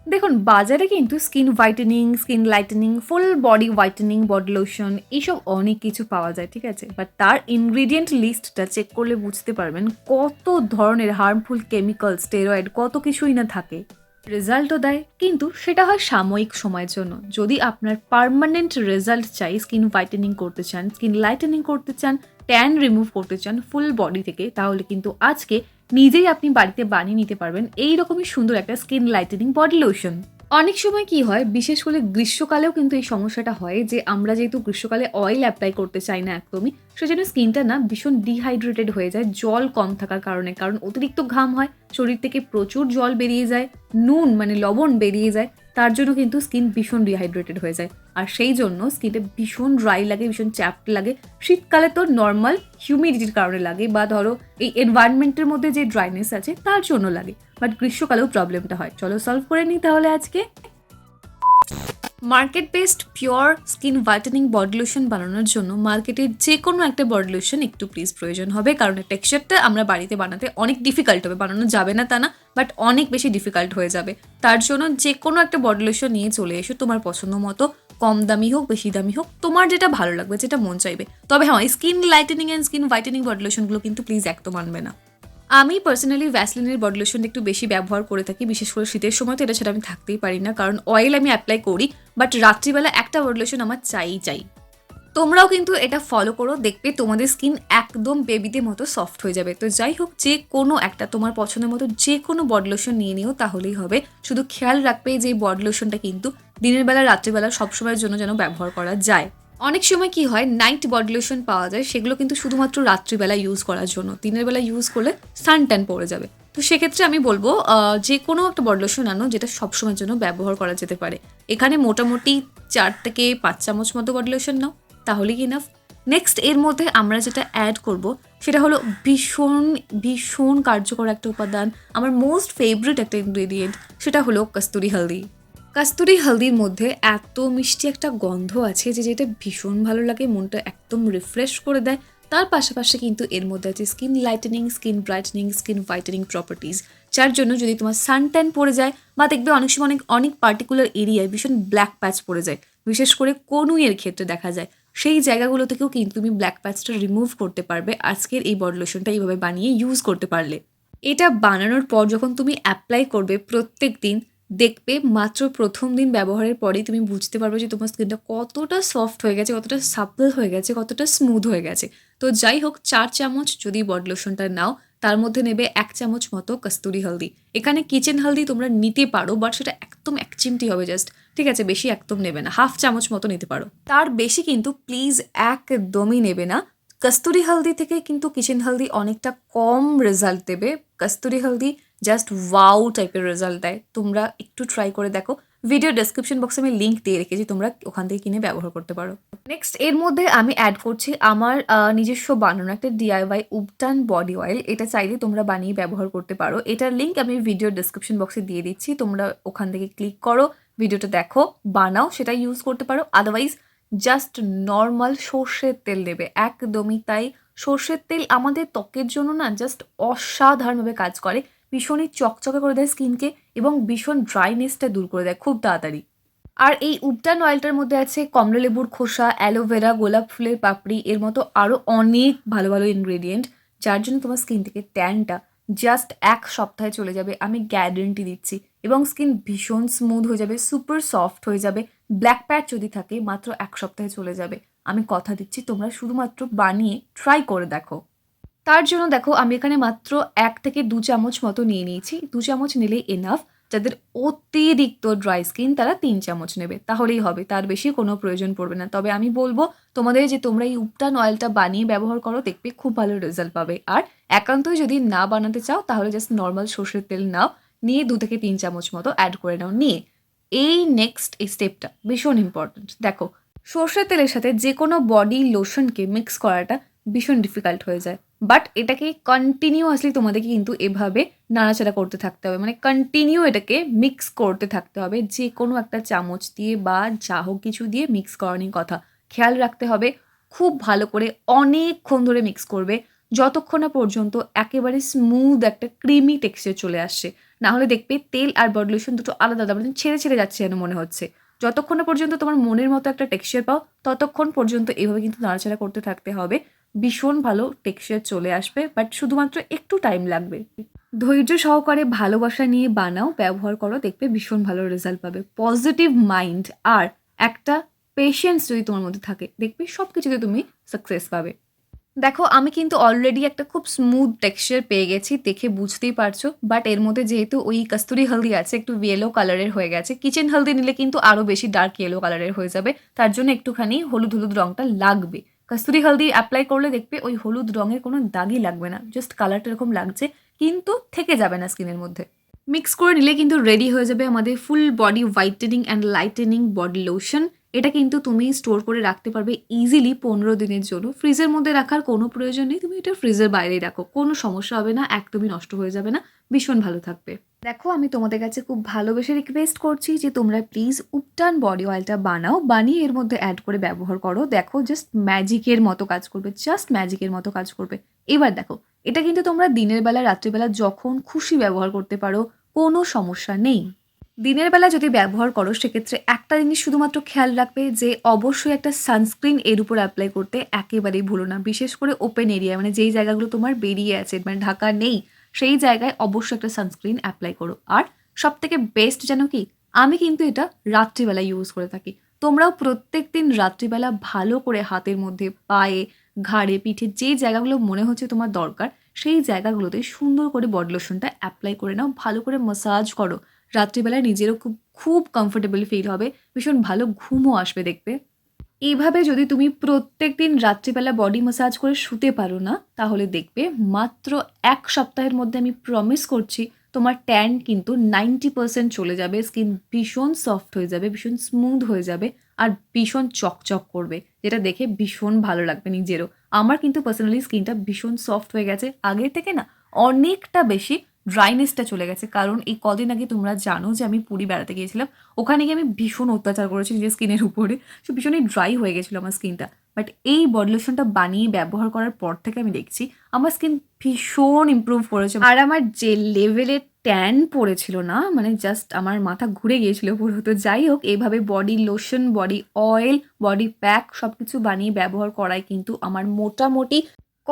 দেখুন বাজারে কিন্তু skin whitening, skin lightning, full body whitening, body lotion এইসব অনেক কিছু পাওয়া যায়, ঠিক আছে? বাট তার ইনগ্রিডিয়েন্ট লিস্টটা চেক করলে বুঝতে পারবেন কত ধরনের হার্মফুল কেমিক্যাল, স্টেরয়েড কত কিছুই না থাকে। রেজাল্টও দেয় কিন্তু সেটা হয় সাময়িক সময়ের জন্য। যদি আপনার পার্মানেন্ট রেজাল্ট চাই, স্কিন হোয়াইটেনিং করতে চান, স্কিন লাইটেনিং করতে চান, ট্যান রিমুভ করতে চান ফুল বডি থেকে, তাহলে কিন্তু আজকে নিজেই আপনি বাড়িতে বানিয়ে নিতে পারবেন এইরকমই সুন্দর একটা স্কিন লাইটেনিং বডি লোশন। অনেক সময় কি হয়, বিশেষ করে গ্রীষ্মকালেও কিন্তু এই সমস্যাটা হয় যে আমরা যেহেতু গ্রীষ্মকালে অয়েল অ্যাপ্লাই করতে চাই না একদমই, সেজন্য স্কিনটা না ভীষণ ডিহাইড্রেটেড হয়ে যায় জল কম থাকার কারণে। কারণ অতিরিক্ত ঘাম হয়, শরীর থেকে প্রচুর জল বেরিয়ে যায়, নুন মানে লবণ বেরিয়ে যায়, তার জন্য কিন্তু স্কিন ভীষণ ডিহাইড্রেটেড হয়ে যায়। আর সেই জন্য স্কিনটা ভীষণ ড্রাই লাগে, ভীষণ চ্যাপ্ট লাগে। শীতকালে তো নর্মাল হিউমিডিটির কারণে লাগে, বা ধরো এই এনভায়রনমেন্টের মধ্যে যে ড্রাইনেস আছে তার জন্য লাগে। বাট গ্রীষ্মকালেও প্রবলেমটা হয়। চলো সলভ করে নিই তাহলে আজকে। Market based pure skin whitening body lotion বানানোর জন্য মার্কেটের যে কোনো একটা বডি লোশন একটু প্লিজ প্রয়োজন হবে, কারণ টেক্সচারটা আমরা বাড়িতে বানাতে অনেক ডিফিকাল্ট হবে। বানানো যাবে না তা না, বাট অনেক বেশি ডিফিকাল্ট হয়ে যাবে। তার জন্য যে কোনো একটা বডি লোশন নিয়ে চলে এসো, তোমার পছন্দ মতো, কম দামি হোক বেশি দামি হোক, তোমার যেটা ভালো লাগবে, যেটা মন চাইবে। তবে হ্যাঁ, skin lightening and skin whitening body লোশনগুলো কিন্তু প্লিজ একদম আনবে না। আমি পার্সোনালি ভ্যাসলিনের বডি লোশনটা একটু বেশি ব্যবহার করে থাকি, বিশেষ করে শীতের সময় তো এটা ছাড়া আমি থাকতেই পারি না, কারণ অয়েল আমি অ্যাপ্লাই করি, বাট রাত্রিবেলা একটা বডি লোশন আমার চাই। তোমরাও কিন্তু এটা ফলো করো, দেখবে তোমাদের স্কিন একদম বেবিদের মতো সফট হয়ে যাবে। তো যাই হোক, যে কোনো একটা তোমার পছন্দের মতো যে কোনো বডি লোশন নিয়ে নিও, তাহলেই হবে। শুধু খেয়াল রাখবে যে এই বডি লোশনটা কিন্তু দিনের বেলা রাত্রিবেলা সবসময়ের জন্য যেন ব্যবহার করা যায়। অনেক সময় কি হয়, নাইট বডি লোশন পাওয়া যায়, সেগুলো কিন্তু শুধুমাত্র রাত্রিবেলা ইউজ করার জন্য। দিনের বেলা ইউজ করলে সান ট্যান পড়ে যাবে। তো সেক্ষেত্রে আমি বলবো যে কোনো একটা বডি লোশন আনো যেটা সবসময়ের জন্য ব্যবহার করা যেতে পারে। এখানে মোটামুটি 4 থেকে 5 চামচ মতো বডি লোশন নাও, তাহলেই ইনাফ। নেক্সট এর মধ্যে আমরা যেটা অ্যাড করব সেটা হলো ভীষণ ভীষণ কার্যকর একটা উপাদান, আমার মোস্ট ফেভারিট একটা ইনগ্রেডিয়েন্ট, সেটা হলো কস্তুরি হলদি। কস্তুরি হলদির মধ্যে এত মিষ্টি একটা গন্ধ আছে যে যেটা ভীষণ ভালো লাগে, মনটা একদম রিফ্রেশ করে দেয়। তার পাশাপাশি কিন্তু এর মধ্যে আছে skin lightning, skin brightening, skin whitening properties, যার জন্য যদি তোমার সান ট্যান পড়ে যায়, বা দেখবে অনেক সময় অনেক পার্টিকুলার এরিয়ায় ভীষণ ব্ল্যাক প্যাচ পড়ে যায়, বিশেষ করে কনুইয়ের ক্ষেত্রে দেখা যায়, সেই জায়গাগুলো থেকেও কিন্তু তুমি ব্ল্যাক প্যাচটা রিমুভ করতে পারবে আজকের এই বডি লোশনটা এইভাবে বানিয়ে ইউজ করতে পারলে। এটা বানানোর পর যখন তুমি অ্যাপ্লাই করবে প্রত্যেক দিন, দেখবে মাত্র প্রথম দিন ব্যবহারের পরেই তুমি বুঝতে পারবে যে তোমার স্কিনটা কতটা সফট হয়ে গেছে, কতটা সাপল হয়ে গেছে, কতটা স্মুথ হয়ে গেছে। তো যাই হোক, 4 চামচ যদি বডি লোশনটা নাও, তার মধ্যে নেবে 1 চামচ মতো কস্তুরি হলদি। এখানে কিচেন হলদি তোমরা নিতে পারো, বাট সেটা একদম 1 চিমটি হবে জাস্ট, ঠিক আছে? বেশি একদম নেবে না, 1/2 চামচ মতো নিতে পারো, তার বেশি কিন্তু প্লিজ একদমই নেবে না। কস্তুরি হলদি থেকে কিন্তু কিচেন হলদি অনেকটা কম রেজাল্ট দেবে। কস্তুরি হলদি জাস্ট ওয়াও টাইপের রেজাল্ট দেয়। তোমরা একটু ট্রাই করে দেখো, ভিডিও ডেসক্রিপশন বক্সে আমি লিঙ্ক দিয়ে রেখেছি, তোমরা ওখান থেকে কিনে ব্যবহার করতে পারো। নেক্সট এর মধ্যে আমি অ্যাড করছি আমার নিজস্ব বানানো একটা ডিআইওয়াই উপটান বডি অয়েল। এটা চাইলে তোমরা বানিয়ে ব্যবহার করতে পারো। এটার লিঙ্ক আমি ভিডিও ডেসক্রিপশন বক্সে দিয়ে দিচ্ছি, তোমরা ওখান থেকে ক্লিক করো, ভিডিওটা দেখো, বানাও, সেটা ইউজ করতে পারো। আদারওয়াইজ জাস্ট নর্মাল সর্ষের তেল দেবে, একদমই তাই। সর্ষের তেল আমাদের ত্বকের জন্য না জাস্ট অসাধারণভাবে কাজ করে, ভীষণই চকচকে করে দেয় স্কিনকে, এবং ভীষণ ড্রাইনেসটা দূর করে দেয় খুব তাড়াতাড়ি। আর এই উপটান অয়েলটার মধ্যে আছে কমলা লেবুর খোসা, অ্যালোভেরা, গোলাপ ফুলের পাপড়ি, এর মতো আরও অনেক ভালো ভালো ইনগ্রেডিয়েন্ট, যার জন্য তোমার স্কিন থেকে ট্যানটা জাস্ট 1 সপ্তাহে চলে যাবে, আমি গ্যারেন্টি দিচ্ছি। এবং স্কিন ভীষণ স্মুথ হয়ে যাবে, সুপার সফট হয়ে যাবে। ব্ল্যাক প্যাচ যদি থাকে মাত্র 1 সপ্তাহে চলে যাবে, আমি কথা দিচ্ছি। তোমরা শুধুমাত্র বানিয়ে ট্রাই করে দেখো। তার জন্য দেখো আমি এখানে মাত্র 1 থেকে 2 চামচ মতো নিয়ে নিয়েছি, 2 চামচ নিলেই এনাফ। যাদের অতিরিক্ত ড্রাই স্কিন তারা 3 চামচ নেবে, তাহলেই হবে, তার বেশি কোনো প্রয়োজন পড়বে না। তবে আমি বলবো তোমাদের যে তোমরা এই উপটান অয়েলটা বানিয়ে ব্যবহার করো, দেখবে খুব ভালো রেজাল্ট পাবে। আর একান্তই যদি না বানাতে চাও, তাহলে জাস্ট নর্মাল সর্ষের তেল নাও, নিয়ে 2 থেকে 3 চামচ মতো অ্যাড করে নাও। নিয়ে এই নেক্সট এই স্টেপটা ভীষণ ইম্পর্ট্যান্ট। দেখো, সর্ষের তেলের সাথে যে কোনো বডি লোশনকে মিক্স করাটা ভীষণ ডিফিকাল্ট হয়ে যায়, বাট এটাকে কন্টিনিউয়াসলি তোমাদেরকে কিন্তু এভাবে নাড়াচাড়া করতে থাকতে হবে, মানে কন্টিনিউ এটাকে মিক্স করতে থাকতে হবে, যে কোনো একটা চামচ দিয়ে বা যা হোক কিছু দিয়ে মিক্স করানোর কথা খেয়াল রাখতে হবে। খুব ভালো করে অনেকক্ষণ ধরে মিক্স করবে, যতক্ষণ না পর্যন্ত একেবারে স্মুথ একটা ক্রিমি টেক্সচার চলে আসছে। না হলে দেখবে তেল আর বডি লোশন দুটো আলাদা আলাদা, মানে ছেড়ে ছেড়ে যাচ্ছে যেন মনে হচ্ছে। যতক্ষণ না পর্যন্ত তোমার মনের মতো একটা টেক্সচার পাও ততক্ষণ পর্যন্ত এইভাবে কিন্তু নাড়াচাড়া করতে থাকতে হবে। ভীষণ ভালো টেক্সচার চলে আসবে, বাট শুধুমাত্র একটু টাইম লাগবে। ধৈর্য সহকারে ভালোবাসা নিয়ে বানাও, ব্যবহার করো, দেখবে ভীষণ ভালো রেজাল্ট পাবে। পজিটিভ মাইন্ড আর একটা পেশেন্স যদি তোমার মধ্যে থাকে, দেখবে সব কিছুতে তুমি সাকসেস পাবে। দেখো আমি কিন্তু অলরেডি একটা খুব স্মুথ টেক্সচার পেয়ে গেছি, দেখে বুঝতেই পারছো। বাট এর মধ্যে যেহেতু ওই কস্তুরি হলদি আছে, একটু ইয়েলো কালারের হয়ে গেছে। কিচেন হলদি নিলে কিন্তু আরও বেশি ডার্ক ইয়েলো কালারের হয়ে যাবে, তার জন্য একটুখানি হলুদ হলুদ রঙটা লাগবে। কস্তুরি হলদি অ্যাপ্লাই করলে দেখবে ওই হলুদ রঙের কোনো দাগই লাগবে না, জাস্ট কালারটা এরকম লাগছে, কিন্তু থেকে যাবে না স্কিনের মধ্যে। মিক্স করে নিলে কিন্তু রেডি হয়ে যাবে আমাদের full body whitening and lightning body lotion. এটা কিন্তু তুমি স্টোর করে রাখতে পারবে ইজিলি 15 দিনের জন্য। ফ্রিজের মধ্যে রাখার কোনো প্রয়োজন নেই, তুমি এটা ফ্রিজের বাইরেই রাখো, কোনো সমস্যা হবে না, একদমই নষ্ট হয়ে যাবে না, ভীষণ ভালো থাকবে। দেখো আমি তোমাদের কাছে খুব ভালোবেসে রিকোয়েস্ট করছি যে তোমরা প্লিজ উপটান বডি অয়েলটা বানাও, বানিয়ে এর মধ্যে অ্যাড করে ব্যবহার করো। দেখো জাস্ট ম্যাজিকের মতো কাজ করবে, জাস্ট ম্যাজিকের মতো কাজ করবে। এবার দেখো এটা কিন্তু তোমরা দিনের বেলা রাত্রিবেলা যখন খুশি ব্যবহার করতে পারো, কোনো সমস্যা নেই। দিনের বেলা যদি ব্যবহার করো সেক্ষেত্রে একটা জিনিস শুধুমাত্র খেয়াল রাখবে যে অবশ্যই একটা সানস্ক্রিন এর উপর অ্যাপ্লাই করতে একেবারেই ভুলো না। বিশেষ করে ওপেন এরিয়া, মানে যেই জায়গাগুলো তোমার বেরিয়ে আছে, মানে ঢাকা নেই, সেই জায়গায় অবশ্যই একটা সানস্ক্রিন অ্যাপ্লাই করো। আর সব থেকে বেস্ট যেন কি, আমি কিন্তু এটা রাত্রিবেলা ইউজ করে থাকি। তোমরাও প্রত্যেক দিন রাত্রিবেলা ভালো করে হাতের মধ্যে, পায়ে, ঘাড়ে, পিঠে যেই জায়গাগুলো মনে হচ্ছে তোমার দরকার, সেই জায়গাগুলোতে সুন্দর করে বডি লোশনটা অ্যাপ্লাই করে নাও, ভালো করে ম্যাসাজ করো। রাত্রিবেলায় নিজেরও খুব খুব কমফোর্টেবল ফিল হবে, ভীষণ ভালো ঘুমও আসবে দেখবে। এইভাবে যদি তুমি প্রত্যেক দিন রাত্রিবেলা বডি ম্যাসাজ করে শুতে পারো না, তাহলে দেখবে মাত্র 1 সপ্তাহের মধ্যে আমি প্রমিস করছি তোমার ট্যান কিন্তু 90% চলে যাবে, স্কিন ভীষণ সফট হয়ে যাবে, ভীষণ স্মুথ হয়ে যাবে, আর ভীষণ চকচক করবে, যেটা দেখে ভীষণ ভালো লাগবে নিজেরও। আমার কিন্তু পার্সোনালি স্কিনটা ভীষণ সফট হয়ে গেছে, আগের থেকে না অনেকটা বেশি ড্রাইনেসটা চলে গেছে। কারণ এই কদিন আগে তোমরা জানো যে আমি পুরী বেড়াতে গিয়েছিলাম, ওখানে গিয়ে আমি ভীষণ অত্যাচার করেছি নিজের স্কিনের উপরে, সো ভীষণই ড্রাই হয়ে গেছিলো আমার স্কিনটা। বাট এই বডি লোশনটা বানিয়ে ব্যবহার করার পর থেকে আমি দেখছি আমার স্কিন ভীষণ ইমপ্রুভ করেছে। আর আমার যে লেভেলের ট্যান পড়েছিল না, মানে জাস্ট আমার মাথা ঘুরে গিয়েছিল পুরো। তো যাই হোক, এইভাবে body lotion, body oil, body pack সব কিছু বানিয়ে ব্যবহার করায় কিন্তু আমার মোটামুটি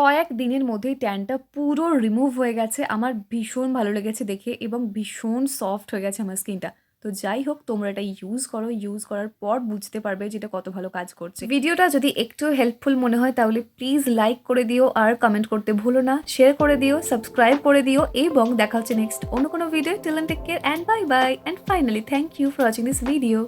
কয়েক দিনের মধ্যেই ট্যানটা পুরো রিমুভ হয়ে গেছে। আমার ভীষণ ভালো লেগেছে দেখে, এবং ভীষণ সফট হয়ে গেছে আমার স্কিনটা। তো যাই হোক, তোমরা এটা ইউজ করো, ইউজ করার পর বুঝতে পারবে যেটা কত ভালো কাজ করছে। ভিডিওটা যদি একটু হেল্পফুল মনে হয় তাহলে প্লিজ লাইক করে দিও, আর কমেন্ট করতে ভুলো না, শেয়ার করে দিও, সাবস্ক্রাইব করে দিও, এবং দেখা হচ্ছে নেক্সট অন্য কোনো video. Till then take care and bye bye, and finally thank you for watching this video.